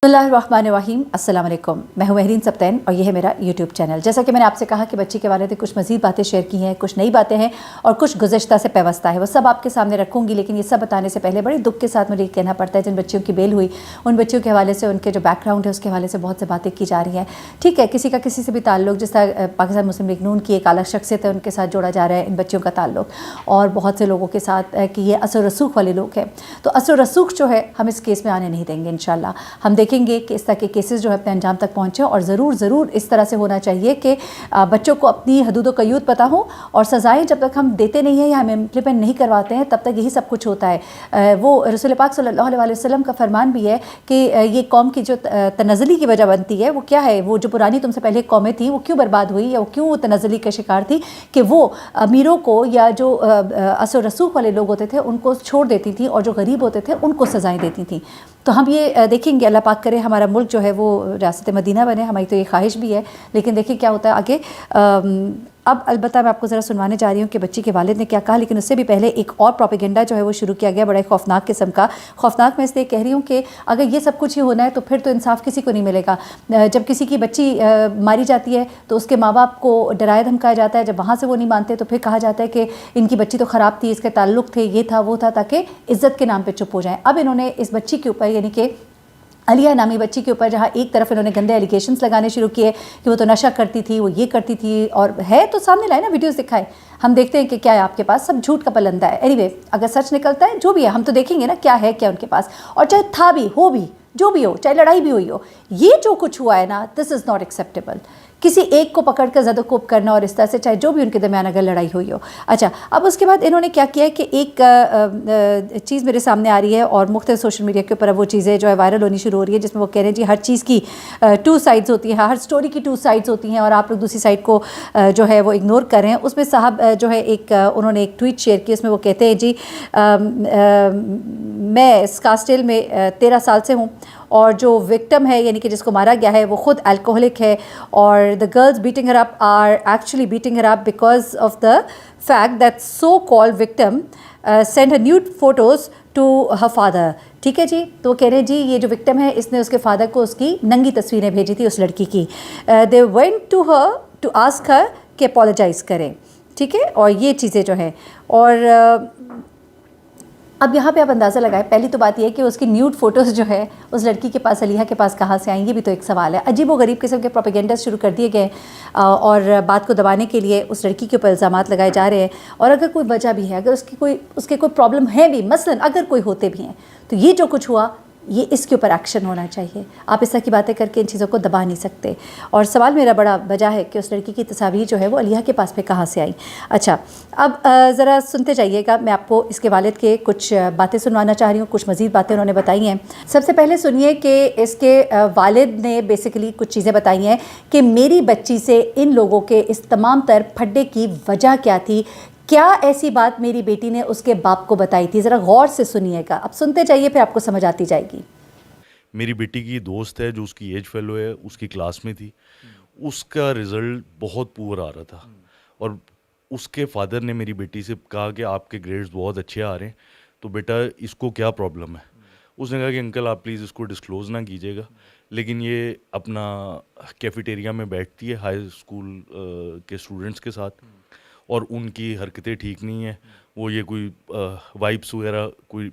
बिस्मिल्लाहिर्रहमानिर्रहीम, अस्सलाम वालेकुम। मैं हूं महरीन सब्तैन और ये है मेरा यूट्यूब चैनल। जैसा कि मैंने आपसे कहा कि बच्ची के वालिद ने कुछ मज़ीद बातें शेयर की हैं, कुछ नई बातें हैं और कुछ गुज़श्ता से पेवस्ता है, वो सब आपके सामने रखूँगी। लेकिन ये सब बताने से पहले बड़े दुख के साथ मुझे ये कहना पड़ता है, जिन बच्चियों की बेल हुई उन बच्चियों के हवाले से, उनके जो बैकग्राउंड है उसके हवाले से बहुत से बातें की जा रही हैं। ठीक है, किसी का किसी से भी ताल्लुक, जिस तरह पाकिस्तान मुस्लिम लीग नून की एक अलग शख्सियत है, उनके साथ जोड़ा जा रहा है इन बच्चियों का ताल्लुक, और बहुत से लोगों के साथ कि ये असर रसूख वाले लोग हैं। तो असर रसूख जो है हम इस केस में आने नहीं देंगे। इंशाल्लाह हम देखेंगे कि इस तरह के केसेस जो है अपने अंजाम तक पहुँचे, और ज़रूर इस तरह से होना चाहिए कि बच्चों को अपनी हदूद क़यूद पता हो, और सज़ाएँ जब तक हम देते नहीं हैं या हम इम्प्लीमेंट नहीं करवाते हैं तब तक यही सब कुछ होता है। वो रसूल पाक सल्लल्लाहु अलैहि वसल्लम का फरमान भी है कि ये कौम की जो तनज़्ज़ुली की वजह बनती है वो क्या है, वो जो पुरानी तुमसे पहले कौमें थी वो क्यों बर्बाद हुई या वो क्यों तनज़्ज़ुली का शिकार थी, कि वो अमीरों को या जो असर रसूख वाले लोग होते थे उनको छोड़ देती थी, और जो गरीब होते थे उनको सज़ाएँ देती थी। तो हम ये देखेंगे, अल्लाह पाक करे हमारा मुल्क जो है वो रियासत मदीना बने, हमारी तो ये ख्वाहिश भी है। लेकिन देखिए क्या होता है आगे। अब अलबत्ता मैं आपको ज़रा सुनवाने जा रही हूँ कि बच्ची के वालिद ने क्या कहा, लेकिन उससे भी पहले एक और प्रोपेगेंडा जो है वो शुरू किया गया, बड़ा खौफनाक किस्म का। खौफनाक मैं इसलिए कह रही हूँ कि अगर ये सब कुछ ही होना है तो फिर तो इंसाफ किसी को नहीं मिलेगा। जब किसी की बच्ची मारी जाती है तो उसके माँ बाप को डराया धमकाया जाता है, जब वहाँ से वो नहीं मानते तो फिर कहा जाता है कि इनकी बच्ची तो ख़राब थी, इसके ताल्लुक़ थे, ये था वो था, ताकि इज़्ज़त के नाम पर चुप हो जाएँ। अब इन्होंने इस बच्ची के ऊपर, यानी कि अलिया नामी बच्ची के ऊपर, जहाँ एक तरफ इन्होंने गंदे एलिगेशंस लगाने शुरू किए कि वो तो नशा करती थी, वो ये करती थी, और है तो सामने लाए ना, वीडियोस दिखाए, हम देखते हैं कि क्या है आपके पास। सब झूठ का पलंदा है। एनीवे, अगर सच निकलता है जो भी है हम तो देखेंगे ना क्या है क्या उनके पास, और चाहे था भी हो भी, जो भी हो, चाहे लड़ाई भी हुई हो, ये जो कुछ हुआ है ना, दिस इज़ नॉट एक्सेप्टेबल। किसी एक को पकड़ कर ज़दोकोब करना और इस तरह से, चाहे जो भी उनके दरमियान अगर लड़ाई हुई हो। अच्छा, अब उसके बाद इन्होंने क्या किया है कि एक चीज़ मेरे सामने आ रही है, और मुख्तलिफ सोशल मीडिया के ऊपर अब वो चीज़ें जो है वायरल होनी शुरू हो रही है, जिसमें वो कह रहे हैं जी हर चीज़ की टू साइड्स होती हैं, हर स्टोरी की टू साइड्स होती हैं, और आप लोग दूसरी साइड को जो है वो इग्नोर कर रहे हैं। उसमें साहब जो है उन्होंने एक ट्वीट शेयर की, उसमें वो कहते हैं जी मैं स्कास्टेल में 13 साल से हूँ, और जो विक्टिम है यानी कि जिसको मारा गया है वो ख़ुद अल्कोहलिक है, और the girls beating her up are actually beating her up because of the fact that so called victim send her nude photos to her father. ठीक है जी, तो कह रहे हैं जी ये जो विक्टिम है इसने उसके फादर को उसकी नंगी तस्वीरें भेजी थी उस लड़की की। They went to her to ask her कि अपोलोजाइज़ करें। ठीक है, और ये चीज़ें जो हैं, और अब यहाँ पे आप अंदाज़ा लगाएं, पहली तो बात यह है कि उसकी न्यूड फ़ोटोज़ जो है उस लड़की के पास, अलिया के पास, कहाँ से आई, ये भी तो एक सवाल है। अजीब व गरीब किस्म के प्रोपेगेंडा शुरू कर दिए गए, और बात को दबाने के लिए उस लड़की के ऊपर इल्ज़ामात लगाए जा रहे हैं। और अगर कोई वजह भी है, अगर उसके कोई प्रॉब्लम है भी, मसलन अगर कोई होते भी हैं, तो ये जो कुछ हुआ ये इसके ऊपर एक्शन होना चाहिए। आप इस तरह की बातें करके इन चीज़ों को दबा नहीं सकते। और सवाल मेरा बड़ा वजह है कि उस लड़की की तस्वीर जो है वो अलिया के पास पे कहाँ से आई। अच्छा, अब ज़रा सुनते जाइएगा, मैं आपको इसके वालिद के कुछ बातें सुनवाना चाह रही हूँ, कुछ मज़ीद बातें उन्होंने बताई हैं। सबसे पहले सुनिए कि इसके वालिद ने बेसिकली कुछ चीज़ें बताई हैं कि मेरी बच्ची से इन लोगों के इस तमाम तर फड्डे की वजह क्या थी, क्या ऐसी बात मेरी बेटी ने उसके बाप को बताई थी। ज़रा गौर से सुनिएगा, अब सुनते जाइए फिर आपको समझ आती जाएगी। मेरी बेटी की दोस्त है जो उसकी एज फेलो है, उसकी क्लास में थी, उसका रिज़ल्ट बहुत पुअर आ रहा था, और उसके फादर ने मेरी बेटी से कहा कि आपके ग्रेड्स बहुत अच्छे आ रहे हैं, तो बेटा इसको क्या प्रॉब्लम है। उसने कहा कि अंकल आप प्लीज़ इसको डिस्क्लोज़ ना कीजिएगा, लेकिन ये अपना कैफेटेरिया में बैठती है हाई स्कूल के स्टूडेंट्स के साथ, और उनकी हरकतें ठीक नहीं है। वो ये कोई वाइप्स वगैरह, कोई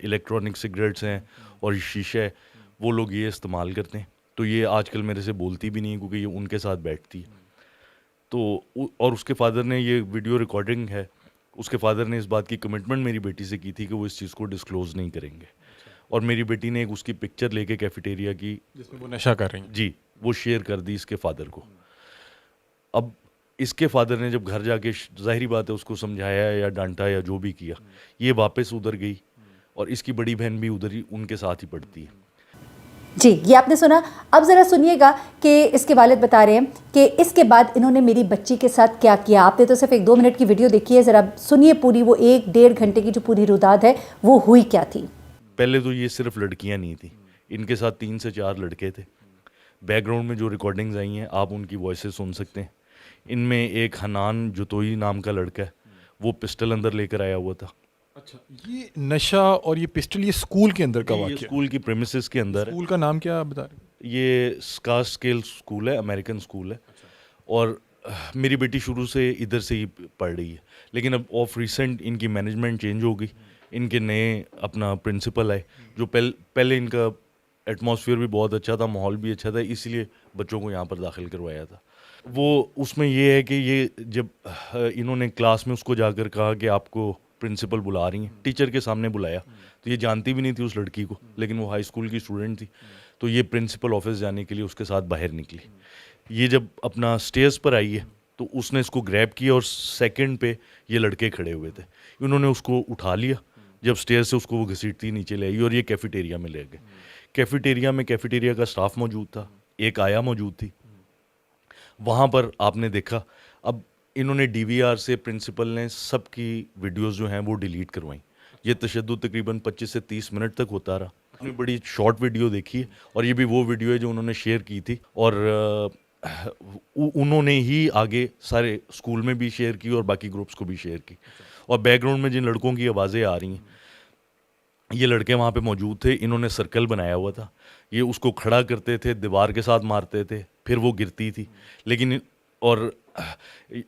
इलेक्ट्रॉनिक सिगरेट्स हैं और शीशा है, वो लोग ये इस्तेमाल करते हैं। तो ये आजकल मेरे से बोलती भी नहीं है क्योंकि ये उनके साथ बैठती है। तो और उसके फादर ने, ये वीडियो रिकॉर्डिंग है, उसके फादर ने इस बात की कमिटमेंट मेरी बेटी से की थी कि वो इस चीज़ को डिस्क्लोज़ नहीं करेंगे। और मेरी बेटी ने एक उसकी पिक्चर लेके कैफेटेरिया की, जिसमें वो नशा कर रही हैं जी, वो शेयर कर दी इसके फादर को। अब इसके फादर ने जब घर जाके ज़ाहिरी बात है उसको समझाया या डांटा या जो भी किया, ये वापस उधर गई, और इसकी बड़ी बहन भी उधर ही उनके साथ ही पढ़ती है। जी, ये आपने सुना। अब ज़रा सुनिएगा कि इसके वालिद बता रहे हैं कि इसके बाद इन्होंने मेरी बच्ची के साथ क्या किया। आपने तो सिर्फ एक 2 मिनट की वीडियो देखी है, ज़रा सुनिए पूरी, वो 1-1.5 घंटे की जो पूरी रुदाद है वो हुई क्या थी। पहले तो ये सिर्फ लड़कियां नहीं थी, इनके साथ 3 से 4 लड़के थे। बैकग्राउंड में जो रिकॉर्डिंग्स आई हैं आप उनकी वॉइसेस सुन सकते हैं। इनमें एक हनान जुतोई नाम का लड़का है, वो पिस्टल अंदर लेकर आया हुआ था। अच्छा, ये नशा और ये पिस्टल ये स्कूल के अंदर का ये वाक़या स्कूल की प्रेमिसेस के अंदर है। स्कूल का नाम क्या आप बता रहे हैं? ये स्कार स्केल स्कूल है, अमेरिकन स्कूल है। और मेरी बेटी शुरू से इधर से ही पढ़ रही है, लेकिन अब ऑफ रिसेंट इनकी मैनेजमेंट चेंज हो गई, इनके नए अपना प्रिंसिपल आए, जो पहले इनका एटमॉस्फेयर भी बहुत अच्छा था, माहौल भी अच्छा था, इसीलिए बच्चों को यहाँ पर दाखिल करवाया था। वो उसमें ये है कि ये जब इन्होंने क्लास में उसको जाकर कहा कि आपको प्रिंसिपल बुला रही हैं, टीचर के सामने बुलाया, तो ये जानती भी नहीं थी उस लड़की को, लेकिन वो हाई स्कूल की स्टूडेंट थी, तो ये प्रिंसिपल ऑफिस जाने के लिए उसके साथ बाहर निकली। ये जब अपना स्टेज पर आई है तो उसने इसको ग्रैब किया और सेकंड पे ये लड़के खड़े हुए थे, उन्होंने उसको उठा लिया, जब स्टेज से उसको वो घसीटती नीचे ले आई और ये कैफेटेरिया में ले गए। कैफेटेरिया का स्टाफ मौजूद था, एक आया मौजूद थी, वहाँ पर आपने देखा। अब इन्होंने डीवीआर से प्रिंसिपल ने सबकी वीडियोस जो हैं वो डिलीट करवाई। ये तशद्दुद तकरीबन 25 से 30 मिनट तक होता रहा। आपने बड़ी शॉर्ट वीडियो देखी है और ये भी वो वीडियो है जो उन्होंने शेयर की थी, और उन्होंने ही आगे सारे स्कूल में भी शेयर की और बाकी ग्रुप्स को भी शेयर की। और बैकग्राउंड में जिन लड़कों की आवाज़ें आ रही हैं, ये लड़के वहाँ पे मौजूद थे, इन्होंने सर्कल बनाया हुआ था, ये उसको खड़ा करते थे, दीवार के साथ मारते थे, फिर वो गिरती थी, लेकिन और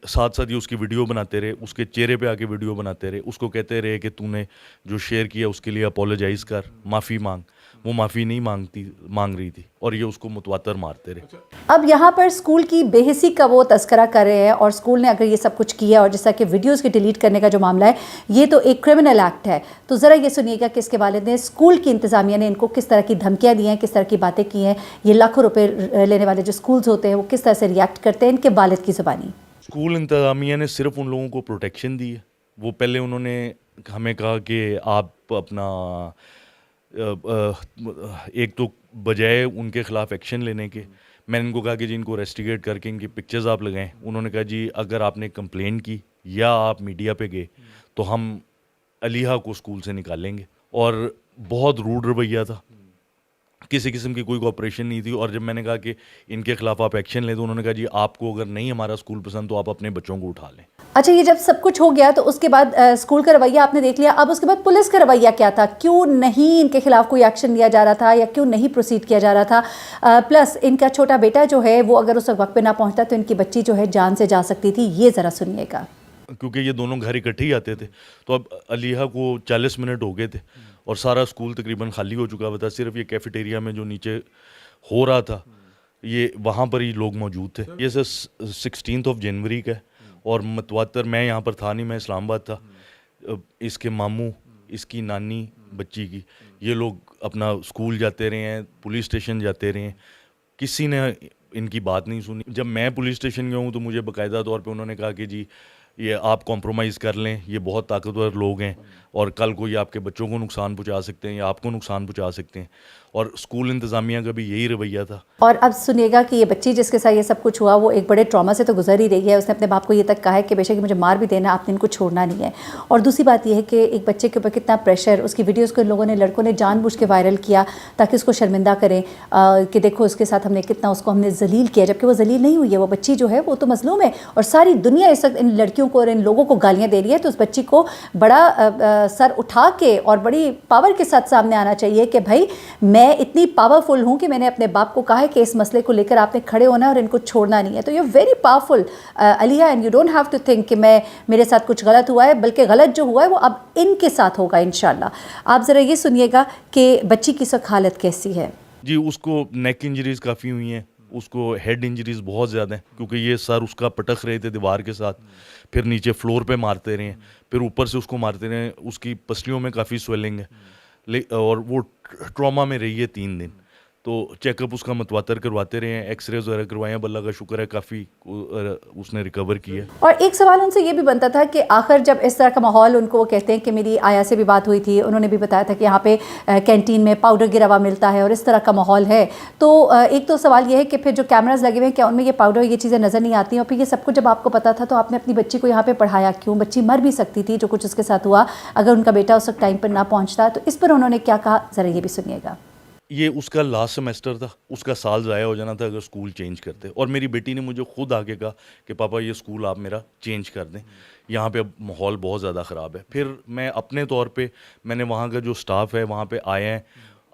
साथ साथ ये उसकी वीडियो बनाते रहे, उसके चेहरे पे आके वीडियो बनाते रहे, उसको कहते रहे कि तूने जो शेयर किया उसके लिए अपोलोजाइज़ कर, माफ़ी मांग। वो माफ़ी नहीं मांग रही थी और ये उसको मुतवातर मारते रहे। अब यहाँ पर स्कूल की बेहिसी का वो तस्करा कर रहे हैं, और स्कूल ने अगर ये सब कुछ किया और जैसा कि वीडियोस के डिलीट करने का जो मामला है, ये तो एक क्रिमिनल एक्ट है। तो ज़रा ये सुनिएगा कि इसके वालिद ने, स्कूल की इंतज़ामिया ने इनको किस तरह की धमकियाँ दी हैं, किस तरह की बातें की हैं। ये लाखों रुपए लेने वाले जो स्कूल्स होते हैं वो किस तरह से रिएक्ट करते हैं, इनके वालिद की ज़बानी। स्कूल इंतज़ामिया ने सिर्फ उन लोगों को प्रोटेक्शन दी है। वो पहले उन्होंने हमें कहा कि आप अपना एक तो बजाय उनके ख़िलाफ़ एक्शन लेने के, मैंने इनको कहा कि जी इनको रेस्टिगेट करके इनकी पिक्चर्स आप लगाएं। उन्होंने कहा जी अगर आपने कंप्लेन की या आप मीडिया पे गए तो हम अलीहा को स्कूल से निकालेंगे। और बहुत रूड रवैया था, किसी किस्म की कोई कोऑपरेशन नहीं थी। और जब मैंने कहा कि इनके खिलाफ आप एक्शन लें तो उन्होंने कहा जी आपको अगर नहीं हमारा स्कूल पसंद तो आप अपने बच्चों को उठा लें। अच्छा, ये जब सब कुछ हो गया तो उसके बाद स्कूल का रवैया आपने देख लिया, अब उसके बाद पुलिस का रवैया क्या था? क्यों नहीं इनके खिलाफ कोई एक्शन लिया जा रहा था या क्यों नहीं प्रोसीड किया जा रहा था? प्लस इनका छोटा बेटा जो है वो अगर उस वक्त पे ना पहुंचता तो इनकी बच्ची जो है जान से जा सकती थी। ये ज़रा सुनिएगा। क्योंकि ये दोनों घर इकट्ठे ही आते थे, तो अब अलीहा को 40 मिनट हो गए थे और सारा स्कूल तकरीबन खाली हो चुका हुआ था। सिर्फ ये कैफेटेरिया में जो नीचे हो रहा था, ये वहाँ पर ही लोग मौजूद थे। ये सर 16 जनवरी का है और मतवातर मैं यहाँ पर था नहीं, मैं इस्लामाबाद था। इसके मामू, इसकी नानी बच्ची की, ये लोग अपना स्कूल जाते रहे हैं, पुलिस स्टेशन जाते रहे हैं, किसी ने इनकी बात नहीं सुनी। जब मैं पुलिस स्टेशन गया हूँ तो मुझे बाकायदा तौर पे उन्होंने कहा कि जी ये आप कॉम्प्रोमाइज़ कर लें, ये बहुत ताकतवर लोग हैं और कल को ये आपके बच्चों को नुकसान पहुंचा सकते हैं या आपको नुकसान पहुंचा सकते हैं। और स्कूल इंतज़ामिया का भी यही रवैया था। और अब सुनिएगा कि ये बच्ची जिसके साथ ये सब कुछ हुआ वो एक बड़े ट्रॉमा से तो गुजर ही रही है। उसने अपने बाप को ये तक कहा है कि बेशक मुझे मार भी देना, आपने इनको छोड़ना नहीं है। और दूसरी बात ये है कि एक बच्चे के ऊपर कितना प्रेशर, उसकी वीडियोज़ को इन लोगों ने, लड़कों ने जानबूझ के वायरल किया ताकि उसको शर्मिंदा करें कि देखो उसके साथ हमने कितना, उसको हमने जलील किया, जबकि वो जलील नहीं हुई है। वो बच्ची जो है वो तो मजलूम है और सारी दुनिया इस वक्त इन लड़कियों को और इन लोगों को गालियाँ दे रही है। तो उस बच्ची को बड़ा सर उठा के और बड़ी पावर के साथ सामने आना चाहिए कि भाई मैं इतनी पावरफुल हूँ कि मैंने अपने बाप को कहा है कि इस मसले को लेकर आपने खड़े होना है और इनको छोड़ना नहीं है। तो you very powerful Alia, and you don't have to think कि मेरे साथ कुछ गलत हुआ है, बल्कि गलत जो हुआ है वो अब इनके साथ होगा इंशाल्लाह। आप ज़रा ये सुनिएगा कि बच्ची की सब हालत कैसी है। जी उसको नेक इंजरीज काफ़ी हुई हैं, उसको हेड इंजरीज बहुत ज़्यादा हैं, क्योंकि ये सर उसका पटक रहे थे दीवार के साथ, फिर नीचे फ्लोर पे मारते रहे, फिर ऊपर से उसको मारते रहे। उसकी पसलियों में काफ़ी स्वेलिंग है और वो ट्रॉमा में रही है 3 दिन। तो चेकअप उसका मतवातर करवाते रहे हैं, एक्सरेज वगैरह करवाए हैं, अल्लाह का शुक्र है काफ़ी उसने रिकवर किया। और एक सवाल उनसे ये भी बनता था कि आखिर जब इस तरह का माहौल, उनको वो कहते हैं कि मेरी आया से भी बात हुई थी, उन्होंने भी बताया था कि यहाँ पे कैंटीन में पाउडर गिरा हुआ मिलता है और इस तरह का माहौल है। तो एक तो सवाल ये है कि फिर जो कैमराज लगे हुए हैं क्या उनमें ये पाउडर, ये चीज़ें नज़र नहीं आती? और फिर ये सब कुछ जब आपको पता था तो आपने अपनी बच्ची को यहाँ पर पढ़ाया क्यों? बच्ची मर भी सकती थी, जो कुछ उसके साथ हुआ, अगर उनका बेटा उस वक्त टाइम पर ना पहुँचता। तो इस पर उन्होंने क्या कहा, ज़रा ये भी सुनिएगा। ये उसका लास्ट सेमेस्टर था, उसका साल ज़ाया हो जाना था अगर स्कूल चेंज करते। और मेरी बेटी ने मुझे खुद आके कहा कि पापा ये स्कूल आप मेरा चेंज कर दें, यहाँ पे अब माहौल बहुत ज़्यादा ख़राब है। फिर मैं अपने तौर पे मैंने वहाँ का जो स्टाफ है वहाँ पे आए हैं,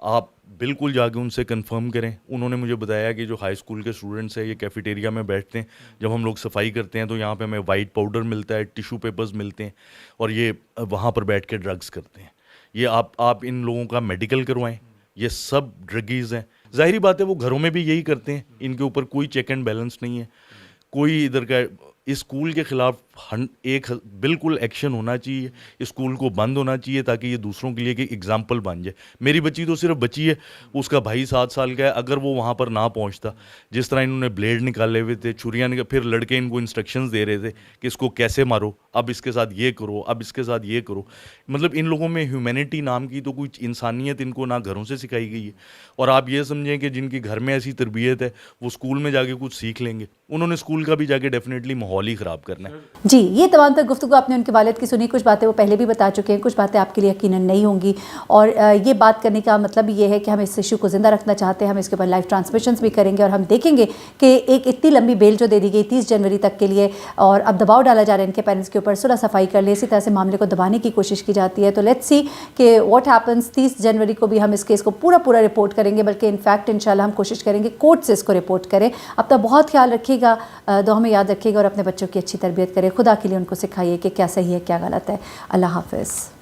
आप बिल्कुल जाके उनसे कंफर्म करें। उन्होंने मुझे बताया कि जो हाई स्कूल के स्टूडेंट्स हैं ये कैफेटेरिया में बैठते हैं, जब हम लोग सफाई करते हैं तो यहाँ पे हमें वाइट पाउडर मिलता है, टिश्यू पेपर्स मिलते हैं, और ये वहाँ पर बैठ के ड्रग्स करते हैं। ये आप इन लोगों का मेडिकल करवाएं, ये सब ड्रगीज़ हैं। ज़ाहिरी बात है वो घरों में भी यही करते हैं, इनके ऊपर कोई चेक एंड बैलेंस नहीं है, कोई इधर का। इस स्कूल के खिलाफ बिल्कुल एक्शन होना चाहिए, इस स्कूल को बंद होना चाहिए ताकि ये दूसरों के लिए एक एग्जाम्पल बन जाए। मेरी बच्ची तो सिर्फ बच्ची है, उसका भाई 7 साल का है, अगर वो वहाँ पर ना पहुँचता, जिस तरह इन्होंने ब्लेड निकाले हुए थे, छुरियाँ फिर लड़के इनको इंस्ट्रक्शंस दे रहे थे कि इसको कैसे मारो, अब इसके साथ ये करो, अब इसके साथ ये करो। मतलब इन लोगों में ह्यूमैनिटी नाम की तो कोई इंसानियत इनको ना घरों से सिखाई गई है। और आप ये समझें कि जिनकी घर में ऐसी तरबियत है वो स्कूल में जाके कुछ सीख लेंगे, उन्होंने स्कूल का भी जाके डेफिनेटली माहौल ही ख़राब करना है। जी, ये तमाम तर गुफ्तगू आपने उनके वालिद की सुनी। कुछ बातें वो पहले भी बता चुके हैं, कुछ बातें आपके लिए यकीनन नहीं होंगी। और ये बात करने का मतलब ये है कि हम इस इशू को ज़िंदा रखना चाहते हैं, हम इसके ऊपर लाइव ट्रांसमिशंस भी करेंगे और हम देखेंगे कि एक इतनी लंबी बेल जो दे दी गई 30 जनवरी तक के लिए, और अब दबाव डाला जा रहा है इनके पेरेंट्स के ऊपर, सुलह सफाई कर ले, इसी तरह से मामले को दबाने की कोशिश की जाती है। तो लेट्स सी कि व्हाट हैपन्स। 30 जनवरी को भी हम इस केस को पूरा रिपोर्ट करेंगे, बल्कि इनफैक्ट इंशाल्लाह हम कोशिश करेंगे कोर्ट से इसको रिपोर्ट करें। अब तक बहुत ख्याल रखिएगा, दुआ में याद रखिएगा और अपने बच्चों की अच्छी तरबियत करें। खुदा के लिए उनको सिखाइए कि क्या सही है क्या गलत है। अल्लाह हाफ़िज़।